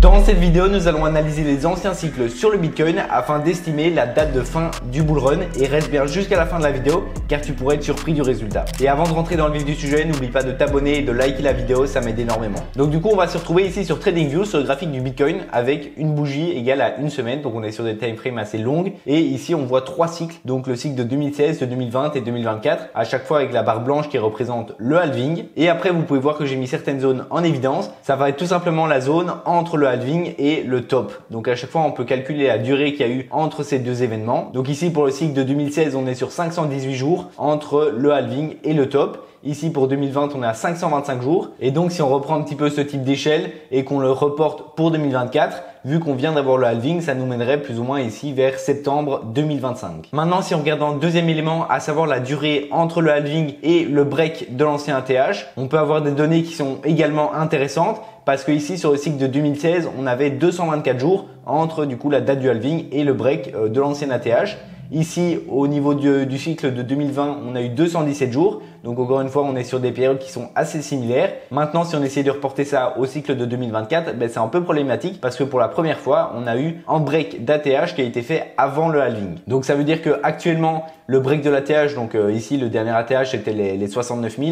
Dans cette vidéo, nous allons analyser les anciens cycles sur le Bitcoin afin d'estimer la date de fin du bull run et reste bien jusqu'à la fin de la vidéo car tu pourrais être surpris du résultat. Et avant de rentrer dans le vif du sujet, n'oublie pas de t'abonner et de liker la vidéo, ça m'aide énormément. Donc du coup, on va se retrouver ici sur TradingView sur le graphique du Bitcoin avec une bougie égale à une semaine. Donc on est sur des time frames assez longues et ici on voit trois cycles. Donc le cycle de 2016, de 2020 et 2024 à chaque fois avec la barre blanche qui représente le halving. Et après, vous pouvez voir que j'ai mis certaines zones en évidence. Ça va être tout simplement la zone entre le halving et le top. Donc à chaque fois, on peut calculer la durée qu'il y a eu entre ces deux événements. Donc ici, pour le cycle de 2016, on est sur 518 jours entre le halving et le top. Ici, pour 2020, on est à 525 jours. Et donc, si on reprend un petit peu ce type d'échelle et qu'on le reporte pour 2024, vu qu'on vient d'avoir le halving, ça nous mènerait plus ou moins ici vers septembre 2025. Maintenant, si on regarde dans le deuxième élément, à savoir la durée entre le halving et le break de l'ancien ATH, on peut avoir des données qui sont également intéressantes parce que ici, sur le cycle de 2016, on avait 224 jours entre du coup la date du halving et le break de l'ancien ATH. Ici, au niveau du cycle de 2020, on a eu 217 jours. Donc encore une fois, on est sur des périodes qui sont assez similaires. Maintenant, si on essaie de reporter ça au cycle de 2024, c'est un peu problématique parce que pour la première fois, on a eu un break d'ATH qui a été fait avant le halving. Donc ça veut dire que actuellement, le break de l'ATH, donc ici le dernier ATH c'était les 69 000,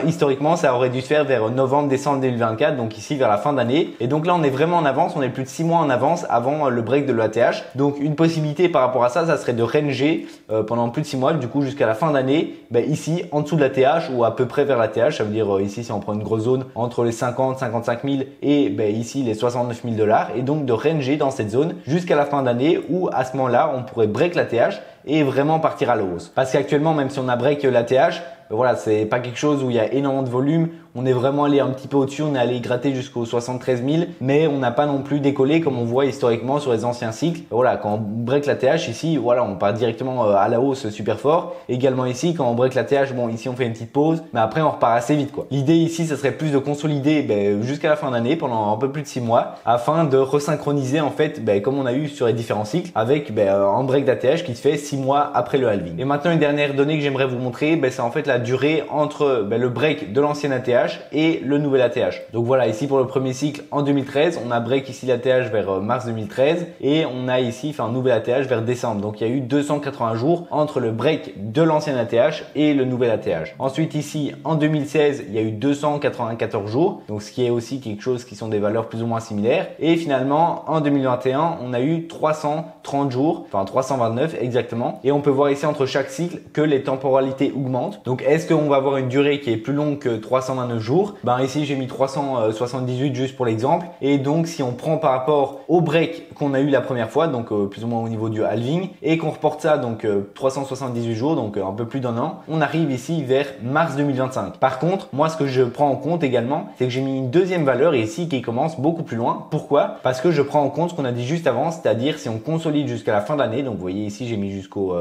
historiquement ça aurait dû se faire vers novembre-décembre 2024, donc ici vers la fin d'année. Et donc là on est vraiment en avance, on est plus de 6 mois en avance avant le break de l'ATH. Donc une possibilité par rapport à ça, ça serait de ranger pendant plus de 6 mois, du coup jusqu'à la fin d'année, ici en dessous de l'ATH ou à peu près vers l'ATH. Ça veut dire ici si on prend une grosse zone entre les 50, 55 000 et ici les 69 000 $, et donc de ranger dans cette zone jusqu'à la fin d'année où à ce moment-là on pourrait break l'ATH et vraiment partir à la hausse. Parce qu'actuellement, même si on a break l'ATH, voilà, c'est pas quelque chose où il y a énormément de volume. On est vraiment allé un petit peu au-dessus, on est allé gratter jusqu'aux 73 000, mais on n'a pas non plus décollé comme on voit historiquement sur les anciens cycles. Voilà, quand on break l'ATH ici, voilà, on part directement à la hausse super fort. Également ici, quand on break l'ATH, bon, ici on fait une petite pause, mais après on repart assez vite, quoi. L'idée ici, ça serait plus de consolider jusqu'à la fin d'année pendant un peu plus de 6 mois, afin de resynchroniser en fait, comme on a eu sur les différents cycles, avec un break d'ATH qui se fait 6 mois après le halving. Et maintenant, une dernière donnée que j'aimerais vous montrer, c'est en fait la durée entre le break de l'ancien ATH et le nouvel ATH. Donc voilà, ici pour le premier cycle en 2013, on a break ici l'ATH vers mars 2013 et on a ici fait un nouvel ATH vers décembre. Donc il y a eu 280 jours entre le break de l'ancien ATH et le nouvel ATH. Ensuite ici en 2016, il y a eu 294 jours. Donc ce qui est aussi quelque chose qui sont des valeurs plus ou moins similaires. Et finalement en 2021, on a eu 330 jours, enfin 329 exactement. Et on peut voir ici entre chaque cycle que les temporalités augmentent. Donc est-ce qu'on va avoir une durée qui est plus longue que 329 jours? Ici j'ai mis 378 juste pour l'exemple. Et donc si on prend par rapport au break qu'on a eu la première fois, donc plus ou moins au niveau du halving, et qu'on reporte ça donc 378 jours, donc un peu plus d'un an, on arrive ici vers mars 2025. Par contre, moi ce que je prends en compte également, c'est que j'ai mis une deuxième valeur ici qui commence beaucoup plus loin. Pourquoi? Parce que je prends en compte ce qu'on a dit juste avant, c'est-à-dire si on consolide jusqu'à la fin de l'année. Donc vous voyez ici j'ai mis jusqu'au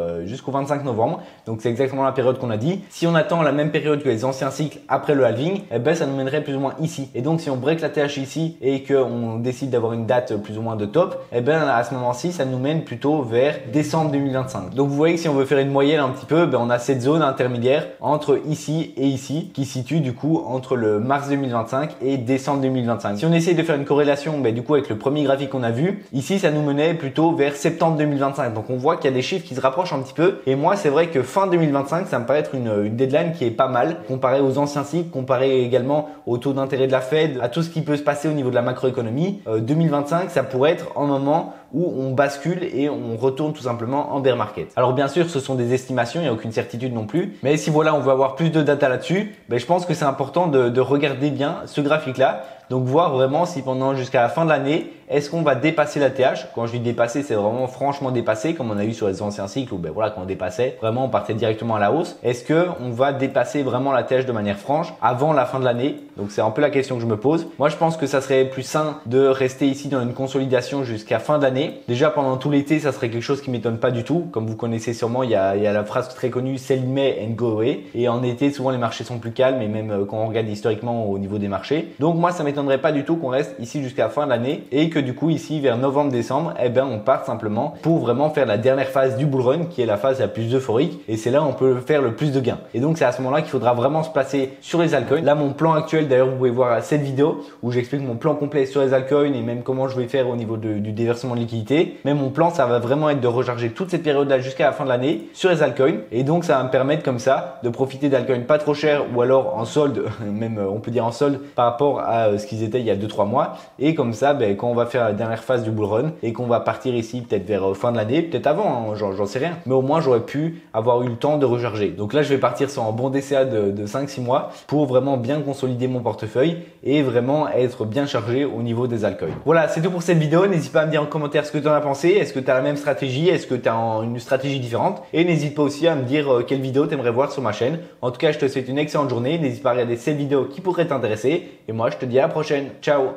25 novembre. Donc c'est exactement la période qu'on a dit. Si on attend la même période que les anciens cycles après le halving, ça nous mènerait plus ou moins ici. Et donc si on break l'ATH ici et qu'on décide d'avoir une date plus ou moins de top, à ce moment-ci, ça nous mène plutôt vers décembre 2025. Donc vous voyez que si on veut faire une moyenne un petit peu, on a cette zone intermédiaire entre ici et ici qui situe du coup entre le mars 2025 et décembre 2025. Si on essaye de faire une corrélation du coup avec le premier graphique qu'on a vu, ici ça nous menait plutôt vers septembre 2025. Donc on voit qu'il y a des chiffres qui se rapprochent un petit peu. Et moi c'est vrai que fin 2025, ça me paraît être une deadline qui est pas mal comparé aux anciens cycles, comparé également au taux d'intérêt de la Fed, à tout ce qui peut se passer au niveau de la macroéconomie. 2025, ça pourrait être un moment où on bascule et on retourne tout simplement en bear market. Alors bien sûr, ce sont des estimations, il n'y a aucune certitude non plus. Mais si voilà, on veut avoir plus de data là-dessus, je pense que c'est important de regarder bien ce graphique-là. Donc voir vraiment si pendant jusqu'à la fin de l'année, est-ce qu'on va dépasser l'ATH? Quand je dis dépasser, c'est vraiment franchement dépasser, comme on a eu sur les anciens cycles où quand on dépassait, vraiment on partait directement à la hausse. Est-ce que on va dépasser vraiment l'ATH de manière franche avant la fin de l'année? Donc c'est un peu la question que je me pose. Moi je pense que ça serait plus sain de rester ici dans une consolidation jusqu'à fin d'année. Déjà pendant tout l'été, ça serait quelque chose qui m'étonne pas du tout. Comme vous connaissez sûrement, il y a la phrase très connue sell in May and go away. Et en été, souvent les marchés sont plus calmes, et même quand on regarde historiquement au niveau des marchés. Donc moi ça m'étonne m'étonnerait pas du tout qu'on reste ici jusqu'à la fin de l'année et que du coup ici vers novembre-décembre, eh ben on part simplement pour vraiment faire la dernière phase du bull run qui est la phase la plus euphorique et c'est là où on peut faire le plus de gains. Et donc c'est à ce moment-là qu'il faudra vraiment se placer sur les altcoins. Là mon plan actuel, d'ailleurs vous pouvez voir cette vidéo où j'explique mon plan complet sur les altcoins et même comment je vais faire au niveau du déversement de liquidité. Mais mon plan ça va vraiment être de recharger toute cette période là jusqu'à la fin de l'année sur les altcoins et donc ça va me permettre comme ça de profiter d'altcoins pas trop chers ou alors en solde, même on peut dire en solde par rapport à ce qu'ils étaient il y a 2-3 mois et comme ça quand on va faire la dernière phase du bull run et qu'on va partir ici peut-être vers fin de l'année, peut-être avant, hein, j'en sais rien, mais au moins j'aurais pu avoir eu le temps de recharger. Donc là je vais partir sur un bon DCA de 5-6 mois pour vraiment bien consolider mon portefeuille et vraiment être bien chargé au niveau des altcoins. Voilà, c'est tout pour cette vidéo. N'hésite pas à me dire en commentaire ce que tu en as pensé. Est-ce que tu as la même stratégie? Est-ce que tu as une stratégie différente? Et n'hésite pas aussi à me dire quelle vidéo tu aimerais voir sur ma chaîne. En tout cas, je te souhaite une excellente journée. N'hésite pas à regarder cette vidéo qui pourrait t'intéresser. Et moi, je te dis à la prochaine. Ciao!